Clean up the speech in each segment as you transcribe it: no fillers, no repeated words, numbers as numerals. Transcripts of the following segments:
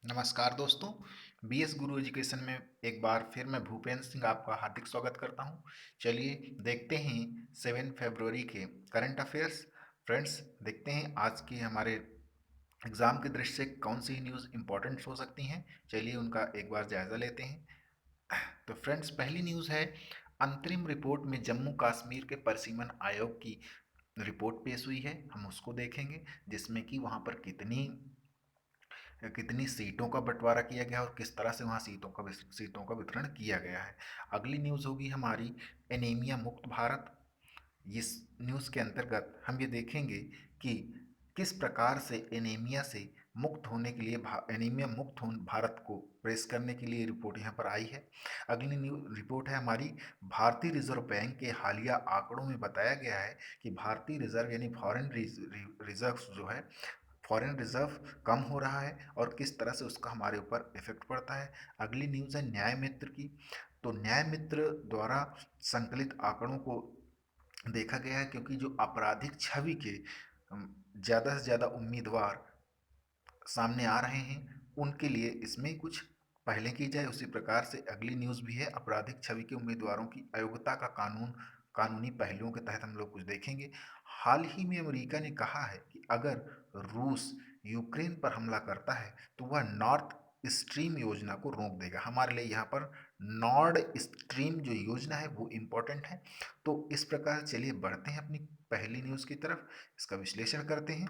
नमस्कार दोस्तों। बीएस गुरु एजुकेशन में एक बार फिर मैं भूपेंद्र सिंह आपका हार्दिक स्वागत करता हूं। चलिए देखते हैं 7 फरवरी के करंट अफेयर्स। फ्रेंड्स, देखते हैं आज की हमारे एग्ज़ाम की दृष्टि से कौन सी न्यूज़ इंपॉर्टेंट हो सकती हैं। चलिए उनका एक बार जायज़ा लेते हैं। तो फ्रेंड्स, पहली न्यूज़ है, अंतरिम रिपोर्ट में जम्मू कश्मीर के परिसीमन आयोग की रिपोर्ट पेश हुई है। हम उसको देखेंगे जिसमें कि वहाँ पर कितनी कितनी सीटों का बंटवारा किया गया और किस तरह से वहाँ सीटों का वितरण किया गया है। अगली न्यूज़ होगी हमारी, एनीमिया मुक्त भारत। इस न्यूज़ के अंतर्गत हम ये देखेंगे कि किस प्रकार से एनीमिया से मुक्त होने के लिए एनीमिया मुक्त हो भारत को प्रेस करने के लिए रिपोर्ट यहाँ पर आई है। अगली न्यू रिपोर्ट है हमारी, भारतीय रिजर्व बैंक के हालिया आंकड़ों में बताया गया है कि भारतीय रिजर्व यानी फॉरेन रिजर्व जो है, फॉरेन रिजर्व कम हो रहा है और किस तरह से उसका हमारे ऊपर इफेक्ट पड़ता है। अगली न्यूज़ है न्याय मित्र की। तो न्याय मित्र द्वारा संकलित आंकड़ों को देखा गया है, क्योंकि जो आपराधिक छवि के ज़्यादा से ज़्यादा उम्मीदवार सामने आ रहे हैं, उनके लिए इसमें कुछ पहले की जाए। उसी प्रकार से अगली न्यूज़ भी है, आपराधिक छवि के उम्मीदवारों की अयोग्यता का कानूनी पहलुओं के तहत हम लोग कुछ देखेंगे। हाल ही में अमेरिका ने कहा है कि अगर रूस यूक्रेन पर हमला करता है तो वह नॉर्थ स्ट्रीम योजना को रोक देगा। हमारे लिए यहाँ पर नॉर्ड स्ट्रीम जो योजना है वो इम्पोर्टेंट है। तो इस प्रकार चलिए बढ़ते हैं अपनी पहली न्यूज़ की तरफ, इसका विश्लेषण करते हैं।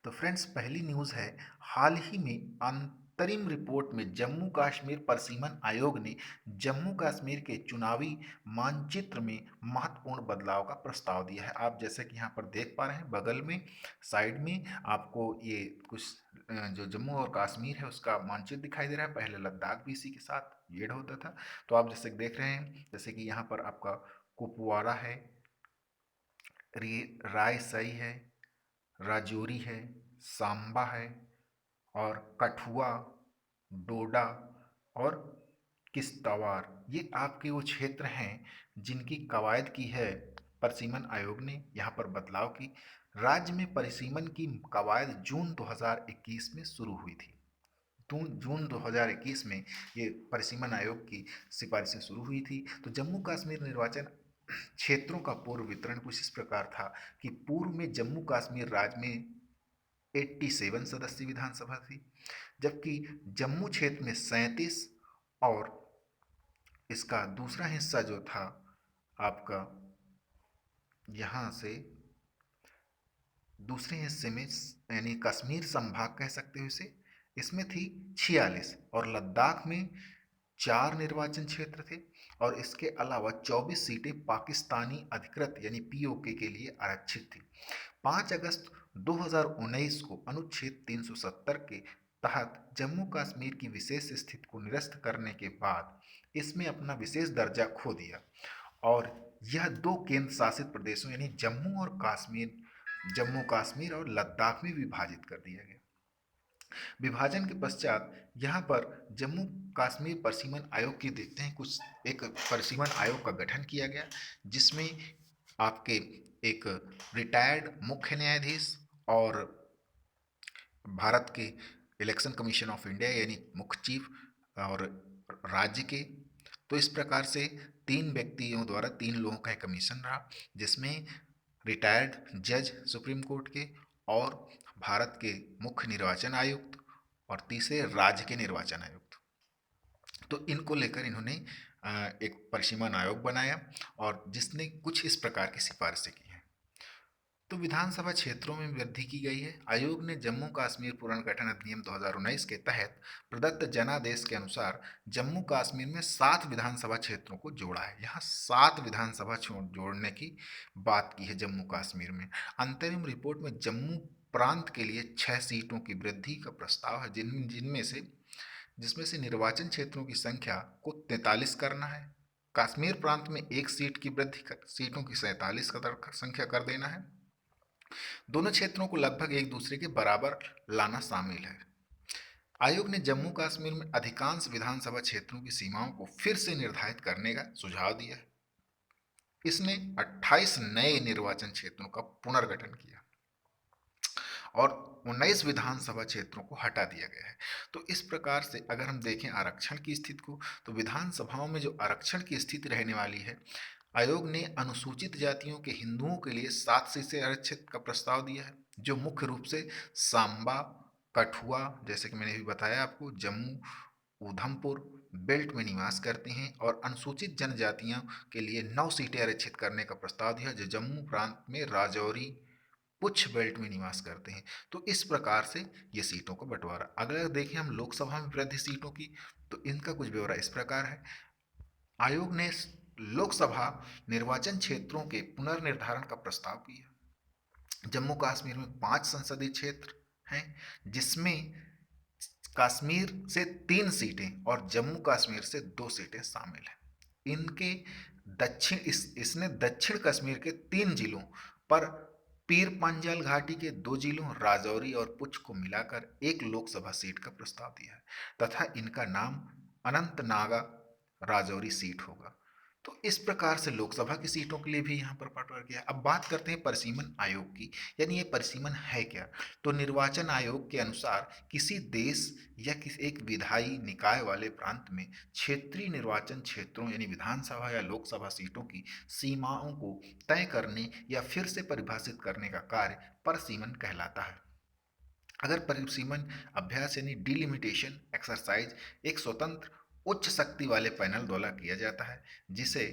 तो फ्रेंड्स, पहली न्यूज़ है, हाल ही में अंतरिम रिपोर्ट में जम्मू कश्मीर परिसीमन आयोग ने जम्मू कश्मीर के चुनावी मानचित्र में महत्वपूर्ण बदलाव का प्रस्ताव दिया है। आप जैसे कि यहाँ पर देख पा रहे हैं, बगल में साइड में आपको ये कुछ जो जम्मू और कश्मीर है उसका मानचित्र दिखाई दे रहा है। पहले लद्दाख भी इसी के साथ ऐड होता था। तो आप जैसे देख रहे हैं, जैसे कि यहाँ पर आपका कुपवाड़ा है, रायसई है, राजौरी है, सांबा है और कठुआ, डोडा और किश्तवाड़, ये आपके वो क्षेत्र हैं जिनकी कवायद की है परिसीमन आयोग ने यहाँ पर बदलाव की। राज्य में परिसीमन की कवायद जून 2021 में शुरू हुई थी। जून 2021 में ये परिसीमन आयोग की सिफारिशें शुरू हुई थी। तो जम्मू कश्मीर निर्वाचन क्षेत्रों का पूर्व वितरण कुछ इस प्रकार था कि पूर्व में जम्मू कश्मीर राज्य में 87 सदस्यीय विधानसभा थी, जबकि जम्मू क्षेत्र में 37, और इसका दूसरा हिस्सा जो था आपका यहाँ से दूसरे हिस्से में यानी कश्मीर संभाग कह सकते हो इसे, इसमें थी 46, और लद्दाख में 4 निर्वाचन क्षेत्र थे। और इसके अलावा 24 सीटें पाकिस्तानी अधिकृत यानी पीओके के लिए आरक्षित थी। 5 अगस्त 2019 को अनुच्छेद 370 के तहत जम्मू कश्मीर की विशेष स्थिति को निरस्त करने के बाद इसमें अपना विशेष दर्जा खो दिया और यह दो केंद्र शासित प्रदेशों यानी जम्मू कश्मीर और लद्दाख में विभाजित कर दिया गया। विभाजन के पश्चात यहाँ पर जम्मू कश्मीर परिसीमन आयोग की देखते हैं, कुछ एक परिसीमन आयोग का गठन किया गया जिसमें आपके एक रिटायर्ड मुख्य न्यायाधीश और भारत के इलेक्शन कमीशन ऑफ इंडिया यानी मुख्य चीफ और राज्य के, तो इस प्रकार से 3 व्यक्तियों द्वारा 3 लोगों का एक कमीशन रहा, जिसमें रिटायर्ड जज सुप्रीम कोर्ट के और भारत के मुख्य निर्वाचन आयुक्त और तीसरे राज्य के निर्वाचन आयुक्त। तो इनको लेकर इन्होंने एक परिसीमन आयोग बनाया और जिसने कुछ इस प्रकार की सिफारिशें की हैं। तो विधानसभा क्षेत्रों में वृद्धि की गई है। आयोग ने जम्मू कश्मीर पुनर्गठन अधिनियम 2019 के तहत प्रदत्त जनादेश के अनुसार जम्मू कश्मीर में 7 विधानसभा क्षेत्रों को जोड़ा है। यहाँ 7 विधानसभा जोड़ने की बात की है जम्मू कश्मीर में। अंतरिम रिपोर्ट में जम्मू प्रांत के लिए 6 सीटों की वृद्धि का प्रस्ताव है, जिसमें से निर्वाचन क्षेत्रों की संख्या को 43 करना है। कश्मीर प्रांत में एक सीट की वृद्धि सीटों की 47 का संख्या कर देना है। दोनों क्षेत्रों को लगभग एक दूसरे के बराबर लाना शामिल है। आयोग ने जम्मू कश्मीर में अधिकांश विधानसभा क्षेत्रों की सीमाओं को फिर से निर्धारित करने का सुझाव दिया है। इसने 28 नए निर्वाचन क्षेत्रों का पुनर्गठन किया और 19 विधानसभा क्षेत्रों को हटा दिया गया है। तो इस प्रकार से अगर हम देखें आरक्षण की स्थिति को, तो विधानसभाओं में जो आरक्षण की स्थिति रहने वाली है, आयोग ने अनुसूचित जातियों के हिंदुओं के लिए 7 सीटें आरक्षित का प्रस्ताव दिया है, जो मुख्य रूप से सांबा, कठुआ, जैसे कि मैंने भी बताया आपको, जम्मू, उधमपुर बेल्ट में निवास करते हैं, और अनुसूचित जनजातियों के लिए 9 सीटें आरक्षित करने का प्रस्ताव दिया, जो जम्मू प्रांत में राजौरी, पुछ बेल्ट में निवास करते हैं। तो इस प्रकार से ये सीटों का बंटवारा। अगर देखें हम लोकसभा में वृद्धि सीटों की, तो इनका कुछ ब्यौरा इस प्रकार है। आयोग ने लोकसभा निर्वाचन क्षेत्रों के पुनर्निर्धारण का प्रस्ताव किया। जम्मू कश्मीर में 5 संसदीय क्षेत्र हैं, जिसमें कश्मीर से 3 सीटें और जम्मू कश्मीर से 2 सीटें शामिल हैं। इनके इसने दक्षिण कश्मीर के 3 जिलों पर पीर पंजाल घाटी के 2 जिलों राजौरी और पुंछ को मिलाकर एक लोकसभा सीट का प्रस्ताव दिया है, तथा इनका नाम अनंतनाग राजौरी सीट होगा। तो इस प्रकार से लोकसभा की सीटों के लिए भी यहाँ पर बंटवारा किया। अब बात करते हैं परिसीमन आयोग की, यानी ये परिसीमन है क्या। तो निर्वाचन आयोग के अनुसार किसी देश या किसी एक विधायी निकाय वाले प्रांत में क्षेत्रीय निर्वाचन क्षेत्रों यानी विधानसभा या लोकसभा सीटों की सीमाओं को तय करने या फिर से परिभाषित करने का कार्य परिसीमन कहलाता है। अगर परिसीमन अभ्यास यानी डिलिमिटेशन एक्सरसाइज एक स्वतंत्र उच्च शक्ति वाले पैनल द्वारा किया जाता है, जिसे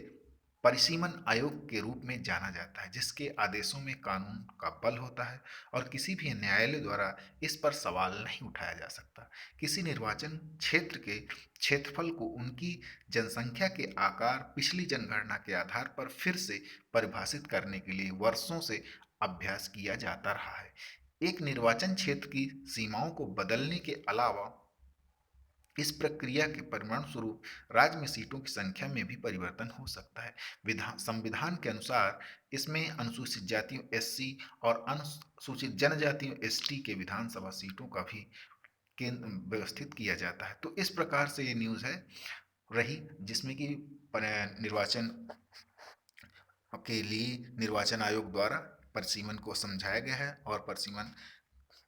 परिसीमन आयोग के रूप में जाना जाता है, जिसके आदेशों में कानून का बल होता है और किसी भी न्यायालय द्वारा इस पर सवाल नहीं उठाया जा सकता। किसी निर्वाचन क्षेत्र के क्षेत्रफल को उनकी जनसंख्या के आकार पिछली जनगणना के आधार पर फिर से परिभाषित करने के लिए वर्षों से अभ्यास किया जाता रहा है। एक निर्वाचन क्षेत्र की सीमाओं को बदलने के अलावा इस प्रक्रिया के परिणाम स्वरूप राज्य में सीटों की संख्या में भी परिवर्तन हो सकता है। संविधान के अनुसार इसमें अनुसूचित जातियों एससी और अनुसूचित जनजातियों एसटी के विधानसभा सीटों का भी केंद्र व्यवस्थित किया जाता है। तो इस प्रकार से ये न्यूज़ है रही, जिसमें कि निर्वाचन के लिए निर्वाचन आयोग द्वारा परिसीमन को समझाया गया है और परिसीमन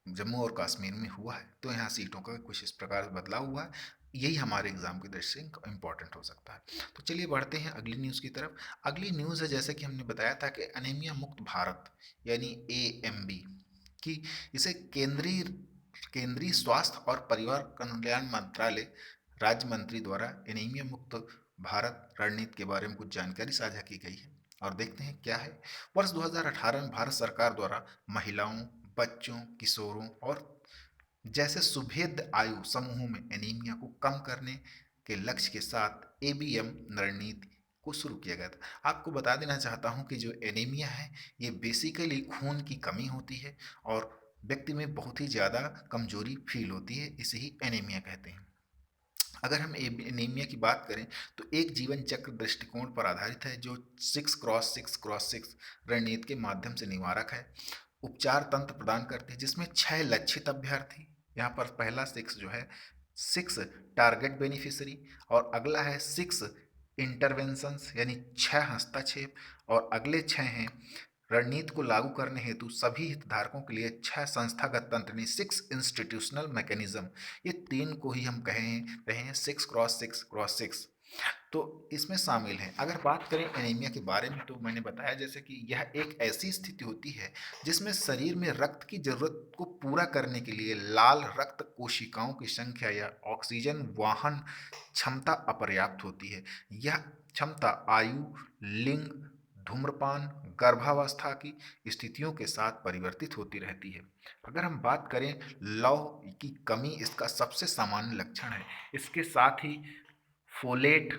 जम्मू और कश्मीर में हुआ है। तो यहाँ सीटों का कुछ इस प्रकार बदलाव हुआ है। यही हमारे एग्जाम की दृष्टि से इम्पॉर्टेंट हो सकता है। तो चलिए बढ़ते हैं अगली न्यूज़ की तरफ। अगली न्यूज़ है, जैसे कि हमने बताया था कि एनीमिया मुक्त भारत यानी AMB की इसे केंद्रीय स्वास्थ्य और परिवार कल्याण मंत्रालय राज्य मंत्री द्वारा एनीमिया मुक्त भारत रणनीति के बारे में कुछ जानकारी साझा की गई है, और देखते हैं क्या है। वर्ष 2018 में भारत सरकार द्वारा महिलाओं, बच्चों, किशोरों और जैसे सुभेद्य आयु समूहों में एनीमिया को कम करने के लक्ष्य के साथ ABM रणनीति को शुरू किया गया था। आपको बता देना चाहता हूं कि जो एनीमिया है ये बेसिकली खून की कमी होती है और व्यक्ति में बहुत ही ज़्यादा कमजोरी फील होती है, इसे ही एनीमिया कहते हैं। अगर हम एनीमिया की बात करें तो एक जीवन चक्र दृष्टिकोण पर आधारित है, जो 6x6x6 रणनीति के माध्यम से निवारक है, उपचार तंत्र प्रदान करती है, जिसमें 6 लक्षित अभ्यर्थी, यहाँ पर पहला 6 जो है 6 टारगेट बेनिफिशियरी, और अगला है 6 इंटरवेंशंस यानी 6 हस्तक्षेप, और अगले 6 हैं रणनीति को लागू करने हेतु सभी हितधारकों के लिए 6 संस्थागत तंत्र यानी 6 इंस्टीट्यूशनल मैकेनिज्म। ये 3 को ही हम कहे रहे हैं 6x6x6। तो इसमें शामिल है। अगर बात करें एनीमिया के बारे में, तो मैंने बताया जैसे कि यह एक ऐसी स्थिति होती है जिसमें शरीर में रक्त की जरूरत को पूरा करने के लिए लाल रक्त कोशिकाओं की संख्या या ऑक्सीजन वाहन क्षमता अपर्याप्त होती है। यह क्षमता आयु, लिंग, धूम्रपान, गर्भावस्था की स्थितियों के साथ परिवर्तित होती रहती है। अगर हम बात करें लौह की कमी, इसका सबसे सामान्य लक्षण है। इसके साथ ही फोलेट,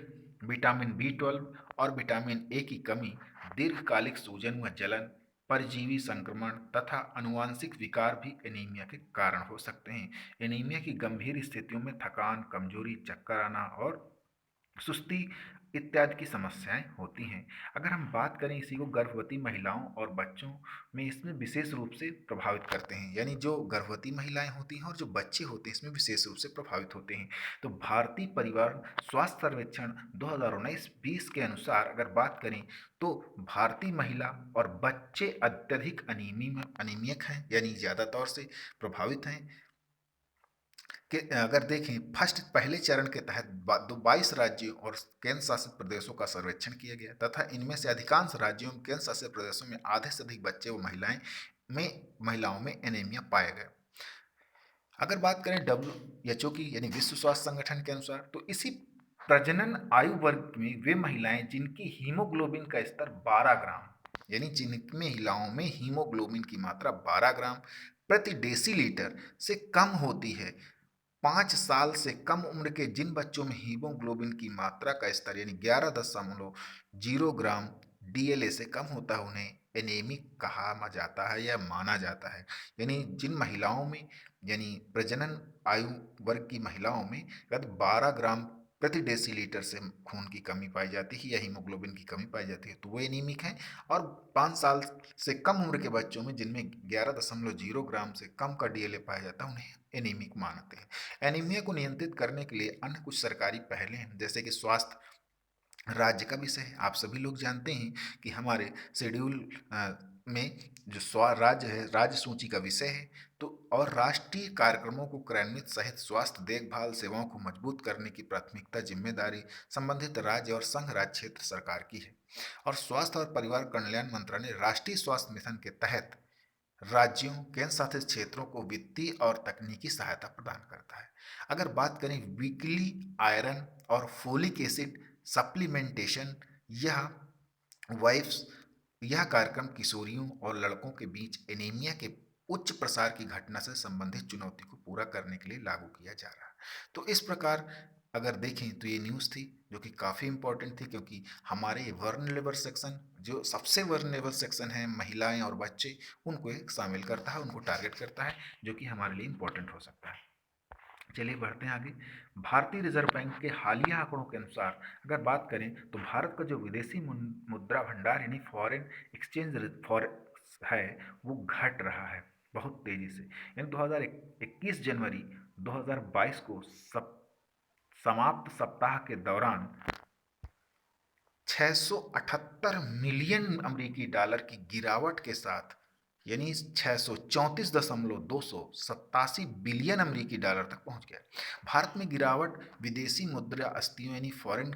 विटामिन B12 और विटामिन A की कमी, दीर्घकालिक सूजन व जलन, परजीवी संक्रमण तथा अनुवांशिक विकार भी एनीमिया के कारण हो सकते हैं। एनीमिया की गंभीर स्थितियों में थकान, कमजोरी, चक्कर आना और सुस्ती इत्यादि की समस्याएं होती हैं। अगर हम बात करें इसी को गर्भवती महिलाओं और बच्चों में, इसमें विशेष रूप से प्रभावित करते हैं, यानी जो गर्भवती महिलाएं होती हैं और जो बच्चे होते हैं इसमें विशेष रूप से प्रभावित होते हैं। तो भारतीय परिवार स्वास्थ्य सर्वेक्षण 2019-20 के अनुसार अगर बात करें तो भारतीय महिला और बच्चे अत्यधिक अनीमियक हैं, यानी ज़्यादा तौर से प्रभावित हैं। कि अगर देखें फर्स्ट पहले चरण के तहत 22 राज्यों और केंद्र शासित प्रदेशों का सर्वेक्षण किया गया तथा इनमें से अधिकांश राज्यों और केंद्र शासित प्रदेशों में आधे से अधिक बच्चे व महिलाओं में एनीमिया पाया गया। अगर बात करें WHO की यानी विश्व स्वास्थ्य संगठन के अनुसार, तो इसी प्रजनन आयु वर्ग में वे महिलाएं जिनकी हीमोग्लोबिन का स्तर 12 ग्राम, यानी जिन महिलाओं में हीमोग्लोबिन की मात्रा 12 ग्राम प्रति डेसीलीटर से कम होती है, 5 साल से कम उम्र के जिन बच्चों में हीमोग्लोबिन की मात्रा का स्तर यानी 11.0 ग्राम DLA से कम होता है, उन्हें एनीमिक कहा जाता है या माना जाता है। यानी जिन महिलाओं में, यानी प्रजनन आयु वर्ग की महिलाओं में कद 12 ग्राम प्रति डेसीलीटर से खून की कमी पाई जाती है या हीमोग्लोबिन की कमी पाई जाती है, तो वो एनीमिक है। और 5 साल से कम उम्र के बच्चों में जिनमें 11.0 ग्राम से कम का DLA पाया जाता है, उन्हें एनीमिक मानते हैं। एनीमिया को नियंत्रित करने के लिए अन्य कुछ सरकारी पहलें हैं, जैसे कि स्वास्थ्य राज्य का विषय है। आप सभी लोग जानते हैं कि हमारे शेड्यूल में जो राज्य है, राज्य सूची का विषय है। तो और राष्ट्रीय कार्यक्रमों को क्रियान्वित सहित स्वास्थ्य देखभाल सेवाओं को मजबूत करने की प्राथमिकता जिम्मेदारी संबंधित राज्य और संघ राज्य क्षेत्र सरकार की है। और स्वास्थ्य और परिवार कल्याण मंत्रालय राष्ट्रीय स्वास्थ्य मिशन के तहत राज्यों केंद्र शासित क्षेत्रों को वित्तीय और तकनीकी सहायता प्रदान करता है। अगर बात करें वीकली आयरन और फोलिक एसिड सप्लीमेंटेशन, यह वाइफ्स यह कार्यक्रम किशोरियों और लड़कों के बीच एनीमिया के उच्च प्रसार की घटना से संबंधित चुनौती को पूरा करने के लिए लागू किया जा रहा है। तो इस प्रकार अगर देखें तो ये न्यूज़ थी जो कि काफ़ी इंपॉर्टेंट थी, क्योंकि हमारे वर्नरेबल सेक्शन, जो सबसे वर्नरेबल सेक्शन है, महिलाएं और बच्चे, उनको एक शामिल करता है, उनको टारगेट करता है, जो कि हमारे लिए इंपॉर्टेंट हो सकता है। चलिए बढ़ते हैं आगे। भारतीय रिजर्व बैंक के हालिया आंकड़ों के अनुसार अगर बात करें तो भारत का जो विदेशी मुद्रा भंडार यानी फॉरेन एक्सचेंज है, वो घट रहा है बहुत तेजी से। यानी 2021 जनवरी 2022 को समाप्त सप्ताह के दौरान 678 मिलियन अमेरिकी डॉलर की गिरावट के साथ, यानी 634.287 बिलियन अमेरिकी डॉलर तक पहुंच गया। भारत में गिरावट विदेशी मुद्रा अस्थियों यानी फॉरेन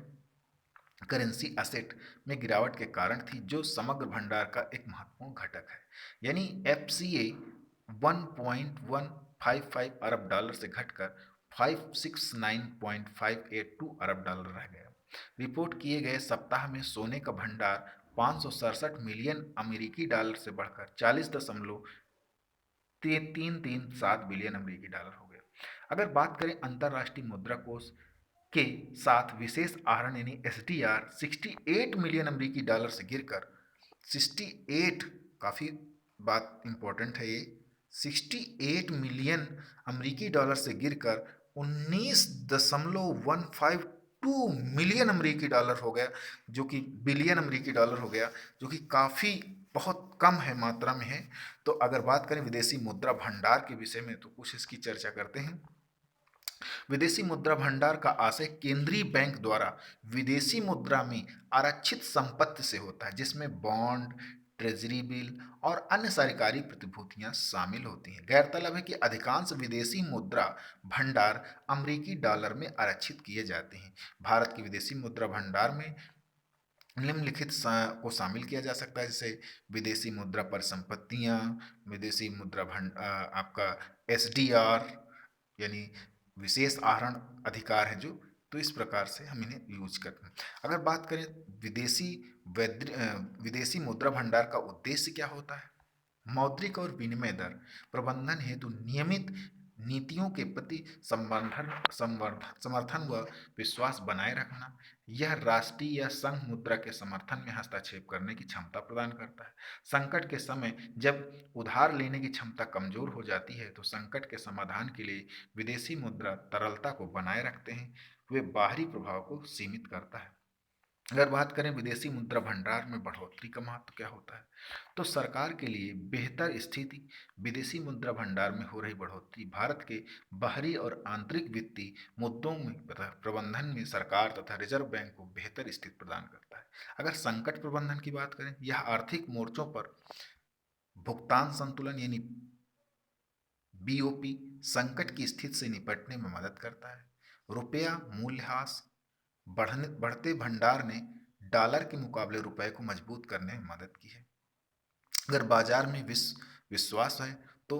करेंसी एसेट में गिरावट के कारण थी, जो समग्र भंडार का एक महत्वपूर्ण घटक है। यानी FCA 1.155 अरब डॉलर से घटकर 569.582 अरब डॉलर रह गया। रिपोर्ट किए गए सप्ताह में सोने का भंडार 567 मिलियन अमेरिकी डॉलर से बढ़कर 40.337 बिलियन अमेरिकी डॉलर हो गया। अगर बात करें अंतर्राष्ट्रीय मुद्रा कोष के साथ विशेष आहरण यानी SDR 68 मिलियन अमेरिकी डॉलर से गिरकर 68, काफ़ी बात इंपॉर्टेंट है ये, 68 मिलियन अमेरिकी डॉलर से गिरकर 19.152 मिलियन अमेरिकी डॉलर हो गया, जो कि बिलियन अमेरिकी डॉलर हो गया, जो कि काफ़ी बहुत कम है, मात्रा में है। तो अगर बात करें विदेशी मुद्रा भंडार के विषय में तो कुछ इसकी चर्चा करते हैं। विदेशी मुद्रा भंडार का आशय केंद्रीय बैंक द्वारा विदेशी मुद्रा में आरक्षित संपत्ति से होता है, जिसमें बॉन्ड, ट्रेजरी बिल और अन्य सरकारी प्रतिभूतियां शामिल होती हैं। गौरतलब है कि अधिकांश विदेशी मुद्रा भंडार अमेरिकी डॉलर में आरक्षित किए जाते हैं। भारत के विदेशी मुद्रा भंडार में निम्नलिखित को शामिल किया जा सकता है, जैसे विदेशी मुद्रा परिसंपत्तियां, विदेशी मुद्रा आपका SDR यानी विशेष आहरण अधिकार है जो, तो इस प्रकार से हम इन्हें यूज करते हैं। अगर बात करें विदेशी मुद्रा भंडार का उद्देश्य क्या होता है, मौद्रिक और विनिमय दर प्रबंधन हेतु नियमित नीतियों के प्रति समर्थन व विश्वास बनाए रखना। यह राष्ट्रीय या संघ मुद्रा के समर्थन में हस्तक्षेप करने की क्षमता प्रदान करता है। संकट के समय जब उधार लेने की क्षमता कमजोर हो जाती है, तो संकट के समाधान के लिए विदेशी मुद्रा तरलता को बनाए रखते हैं। वे बाहरी प्रभाव को सीमित करता है। अगर बात करें विदेशी मुद्रा भंडार में बढ़ोतरी का महत्व क्या होता है, तो सरकार के लिए बेहतर स्थिति। विदेशी मुद्रा भंडार में हो रही बढ़ोतरी भारत के बाहरी और आंतरिक वित्तीय मुद्दों में प्रबंधन में सरकार तथा रिजर्व बैंक को बेहतर स्थिति प्रदान करता है। अगर संकट प्रबंधन की बात करें, यह आर्थिक मोर्चों पर भुगतान संतुलन यानी बीओपी संकट की स्थिति से निपटने में मदद करता है। रुपया मूल्यह्रास बढ़ते भंडार ने डॉलर के मुकाबले रुपए को मजबूत करने में मदद की है। अगर बाजार में विश्वास है तो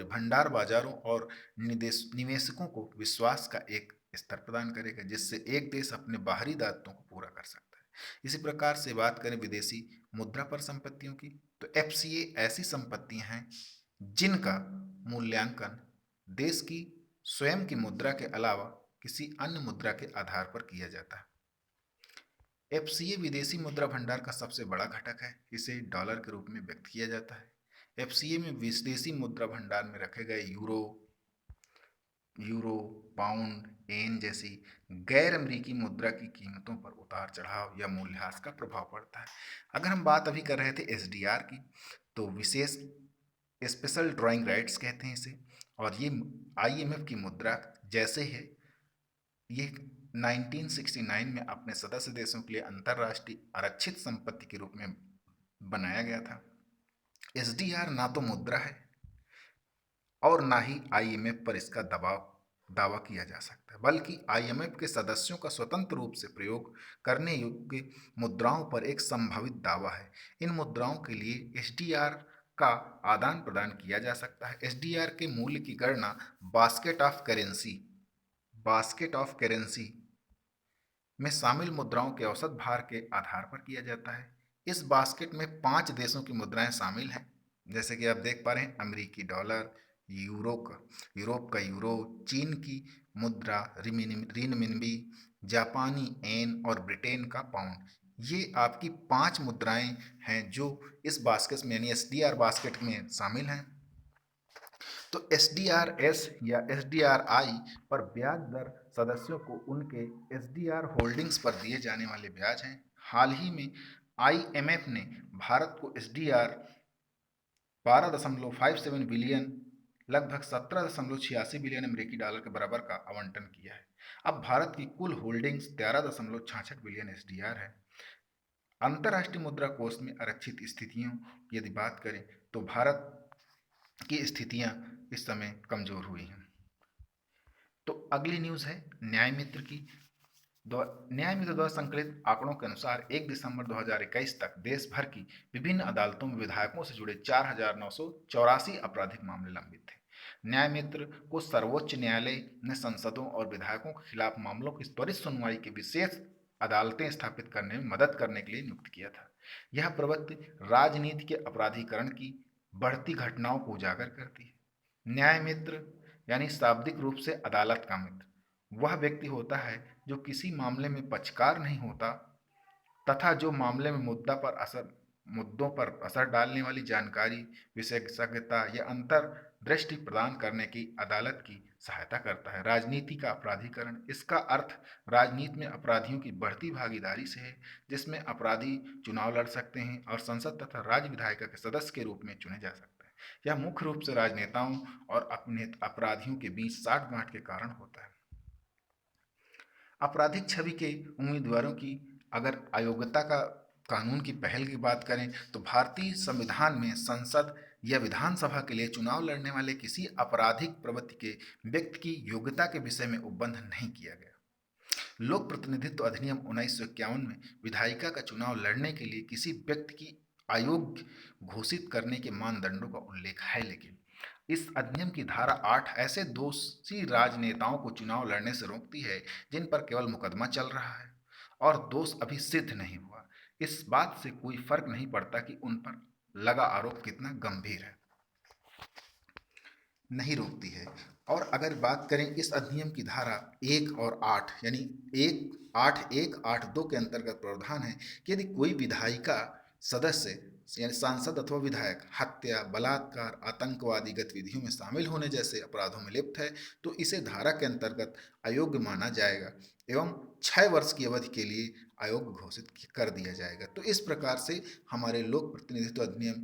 भंडार बाजारों और निवेशकों को विश्वास का एक स्तर प्रदान करेगा, जिससे एक देश अपने बाहरी दायित्वों को पूरा कर सकता है। इसी प्रकार से बात करें विदेशी मुद्रा पर संपत्तियों की, तो एफसीए ऐसी संपत्तियां हैं जिनका मूल्यांकन देश की स्वयं की मुद्रा के अलावा किसी अन्य मुद्रा के आधार पर किया जाता है। एफसीए विदेशी मुद्रा भंडार का सबसे बड़ा घटक है। इसे डॉलर के रूप में व्यक्त किया जाता है। एफसीए में विदेशी मुद्रा भंडार में रखे गए यूरो, पाउंड, येन जैसी गैर अमेरिकी मुद्रा की कीमतों पर उतार चढ़ाव या मूल्यह्रास का प्रभाव पड़ता है। अगर हम बात अभी कर रहे थे एसडीआर की, तो विशेष स्पेशल ड्राइंग राइट्स कहते हैं इसे, और ये आईएमएफ की मुद्रा जैसे है। ये 1969 में अपने सदस्य देशों के लिए अंतर्राष्ट्रीय आरक्षित संपत्ति के रूप में बनाया गया था। एसडीआर ना तो मुद्रा है और ना ही आईएमएफ पर इसका दावा किया जा सकता है, बल्कि आईएमएफ के सदस्यों का स्वतंत्र रूप से प्रयोग करने योग्य मुद्राओं पर एक संभावित दावा है। इन मुद्राओं के लिए एसडीआर का आदान प्रदान किया जा सकता है। एसडीआर के मूल्य की गणना बास्केट ऑफ करेंसी में शामिल मुद्राओं के औसत भार के आधार पर किया जाता है। इस बास्केट में 5 देशों की मुद्राएं शामिल हैं, जैसे कि आप देख पा रहे हैं अमेरिकी डॉलर, यूरोप का यूरो, चीन की मुद्रा रिनमिनबी, जापानी येन और ब्रिटेन का पाउंड। ये आपकी 5 मुद्राएं हैं जो इस बास्केट में यानी एसडीआर बास्केट में शामिल हैं। तो एसडीआरएस या एसडीआरआई पर ब्याज दर सदस्यों को उनके एसडीआर होल्डिंग्स पर दिए जाने वाले ब्याज हैं। हाल ही में आईएमएफ ने भारत को एसडीआर 12.57 बिलियन लगभग 17.86 बिलियन अमेरिकी डॉलर के बराबर का आवंटन किया है। अब भारत की कुल होल्डिंग्स 13.66 बिलियन एसडीआर है। अंतर्राष्ट्रीय मुद्रा कोष में आरक्षित स्थितियों की यदि बात करें तो भारत की स्थितियां इस समय कमजोर हुई हैं। तो अगली न्यूज है न्याय मित्र की। न्याय मित्र द्वारा संकलित आंकड़ों के अनुसार 1 दिसंबर 2021 तक देश भर की विभिन्न अदालतों में विधायकों से जुड़े 4,984 आपराधिक मामले लंबित थे। न्याय मित्र को सर्वोच्च न्यायालय ने सांसदों और विधायकों के खिलाफ मामलों की त्वरित सुनवाई के विशेष अदालतें स्थापित करने में मदद करने के लिए नियुक्त किया था। यह प्रवृत्ति राजनीति के अपराधीकरण की बढ़ती घटनाओं को उजागर करती है। न्याय मित्र यानी शाब्दिक रूप से अदालत का मित्र वह व्यक्ति होता है जो किसी मामले में पक्षकार नहीं होता तथा जो मामले में मुद्दों पर असर डालने वाली जानकारी, विशेषज्ञता या अंतर्दृष्टि प्रदान करने की अदालत की सहायता करता है। राजनीति का अपराधीकरण, इसका अर्थ राजनीति में अपराधियों की बढ़ती भागीदारी से है, जिसमें अपराधी चुनाव लड़ सकते हैं और संसद तथा राज्य विधायिका के सदस्य के रूप में चुने जा सकते हैं। यह मुख्य रूप से राजनेताओं और अपने अपराधियों के बीच साठगांठ के कारण होता है। आपराधिक छवि के उम्मीदवारों की अगर अयोग्यता का कानून की पहल की बात करें तो भारतीय संविधान में संसद या विधानसभा के लिए चुनाव लड़ने वाले किसी आपराधिक प्रवृत्ति के व्यक्ति की योग्यता के विषय में उपबंध नहीं किया गया। लोक प्रतिनिधित्व अधिनियम 1951 में विधायिका का चुनाव लड़ने के लिए किसी व्यक्ति की अयोग्य घोषित करने के मानदंडों का उल्लेख है, लेकिन इस अधिनियम की धारा 8 ऐसे दोषी राजनेताओं को चुनाव लड़ने से रोकती है जिन पर केवल मुकदमा चल रहा है और दोष अभी सिद्ध नहीं हुआ। इस बात से कोई फर्क नहीं पड़ता कि उन पर लगा आरोप कितना गंभीर है, नहीं रोकती है। और अगर बात करें इस अधिनियम की धारा 1 और 8 यानी 8(1) 8(2) के अंतर्गत प्रावधान है कि यदि कोई विधायिका सदस्य यानी सांसद अथवा विधायक हत्या, बलात्कार, आतंकवादी गतिविधियों में शामिल होने जैसे अपराधों में लिप्त है तो इसे धारा के अंतर्गत अयोग्य माना जाएगा एवं 6 वर्ष की अवधि के लिए अयोग्य घोषित कर दिया जाएगा। तो इस प्रकार से हमारे लोक प्रतिनिधित्व अधिनियम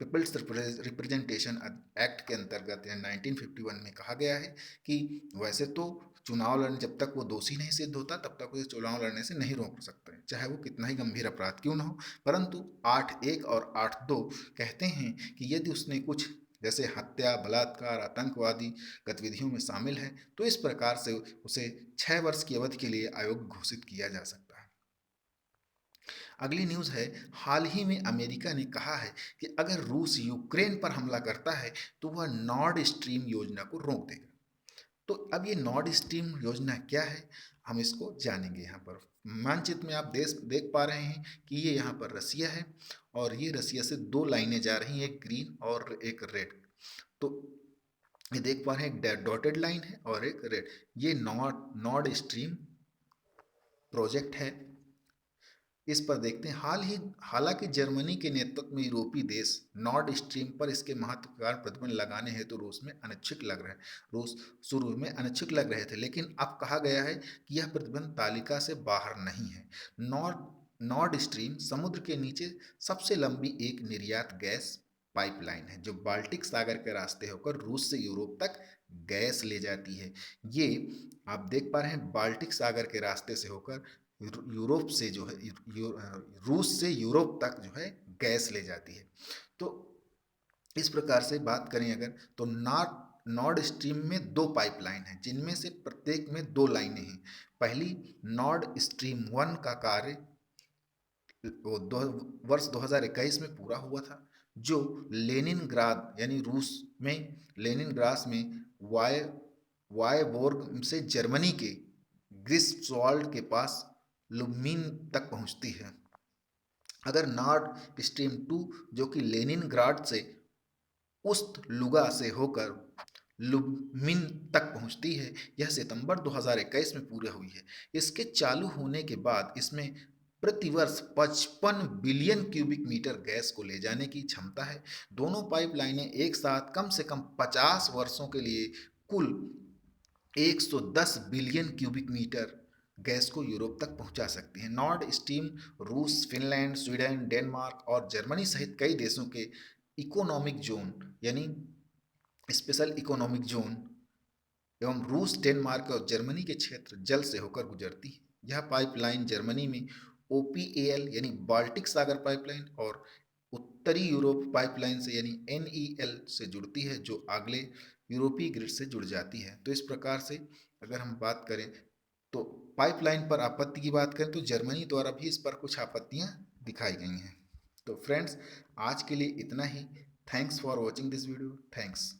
पीपल्स रिप्रेजेंटेशन एक्ट के अंतर्गत या 1951 में कहा गया है कि वैसे तो चुनाव लड़ने, जब तक वो दोषी नहीं सिद्ध होता तब तक उसे चुनाव लड़ने से नहीं रोक सकते, चाहे वो कितना ही गंभीर अपराध क्यों ना हो। परंतु 8(1) और 8(2) कहते हैं कि यदि उसने कुछ जैसे हत्या, बलात्कार, आतंकवादी गतिविधियों में शामिल है तो इस प्रकार से उसे 6 वर्ष की अवधि के लिए अयोग्य घोषित किया जा सकता है। अगली न्यूज़ है, हाल ही में अमेरिका ने कहा है कि अगर रूस यूक्रेन पर हमला करता है तो वह नॉर्ड स्ट्रीम योजना को रोक देगा। तो अब ये नॉर्ड स्ट्रीम योजना क्या है, हम इसको जानेंगे। यहाँ पर मानचित्र में आप देश देख पा रहे हैं कि ये यहाँ पर रसिया है और ये रसिया से 2 लाइनें जा रही हैं, एक ग्रीन और एक रेड। तो ये देख पा रहे हैं एक डॉटेड लाइन है और एक रेड। ये नॉर्ड स्ट्रीम प्रोजेक्ट है। इस पर देखते हैं, हालांकि जर्मनी के नेतृत्व में यूरोपीय देश नॉर्ड स्ट्रीम पर इसके महत्व के कारण प्रतिबंध लगाने हेतु रूस शुरू में अनिच्छुक लग रहे थे, लेकिन अब कहा गया है कि यह प्रतिबंध तालिका से बाहर नहीं है। नॉर्ड स्ट्रीम समुद्र के नीचे सबसे लंबी एक निर्यात गैस पाइपलाइन है जो बाल्टिक सागर के रास्ते होकर रूस से यूरोप तक गैस ले जाती है। ये आप देख पा रहे हैं, बाल्टिक सागर के रास्ते से होकर यूरोप से जो है रूस से यूरोप तक जो है गैस ले जाती है। तो इस प्रकार से बात करें अगर, तो नॉर्ड स्ट्रीम में 2 पाइपलाइन हैं जिनमें से प्रत्येक में 2 लाइनें हैं। पहली नॉर्ड स्ट्रीम 1 का कार्य वर्ष 2021 में पूरा हुआ था, जो लेनिनग्राद यानी रूस में लेनिनग्राद में वायबोर्ग से जर्मनी के ग्रिफ्सवाल्ड के पास लुब्मिन तक पहुंचती है। अगर नॉर्ड स्ट्रीम 2 जो कि लेनिनग्राड से उस्त लुगा से होकर लुब्मिन तक पहुंचती है, यह सितंबर 2021 में पूरी हुई है। इसके चालू होने के बाद इसमें प्रतिवर्ष 55 बिलियन क्यूबिक मीटर गैस को ले जाने की क्षमता है। दोनों पाइपलाइनें एक साथ कम से कम 50 वर्षों के लिए कुल 110 बिलियन क्यूबिक मीटर गैस को यूरोप तक पहुंचा सकती है। नॉर्ड स्ट्रीम रूस, फिनलैंड, स्वीडन, डेनमार्क और जर्मनी सहित कई देशों के इकोनॉमिक जोन यानी स्पेशल इकोनॉमिक जोन एवं रूस, डेनमार्क और जर्मनी के क्षेत्र जल से होकर गुजरती है। यह पाइपलाइन जर्मनी में OPAL यानी बाल्टिक सागर पाइपलाइन और उत्तरी यूरोप पाइपलाइन से यानी NEL से जुड़ती है, जो अगले यूरोपीय ग्रिड से जुड़ जाती है। तो इस प्रकार से अगर हम बात करें तो पाइपलाइन पर आपत्ति की बात करें तो जर्मनी द्वारा भी इस पर कुछ आपत्तियां दिखाई गई हैं। तो फ्रेंड्स, आज के लिए इतना ही। Thanks for watching this video. Thanks.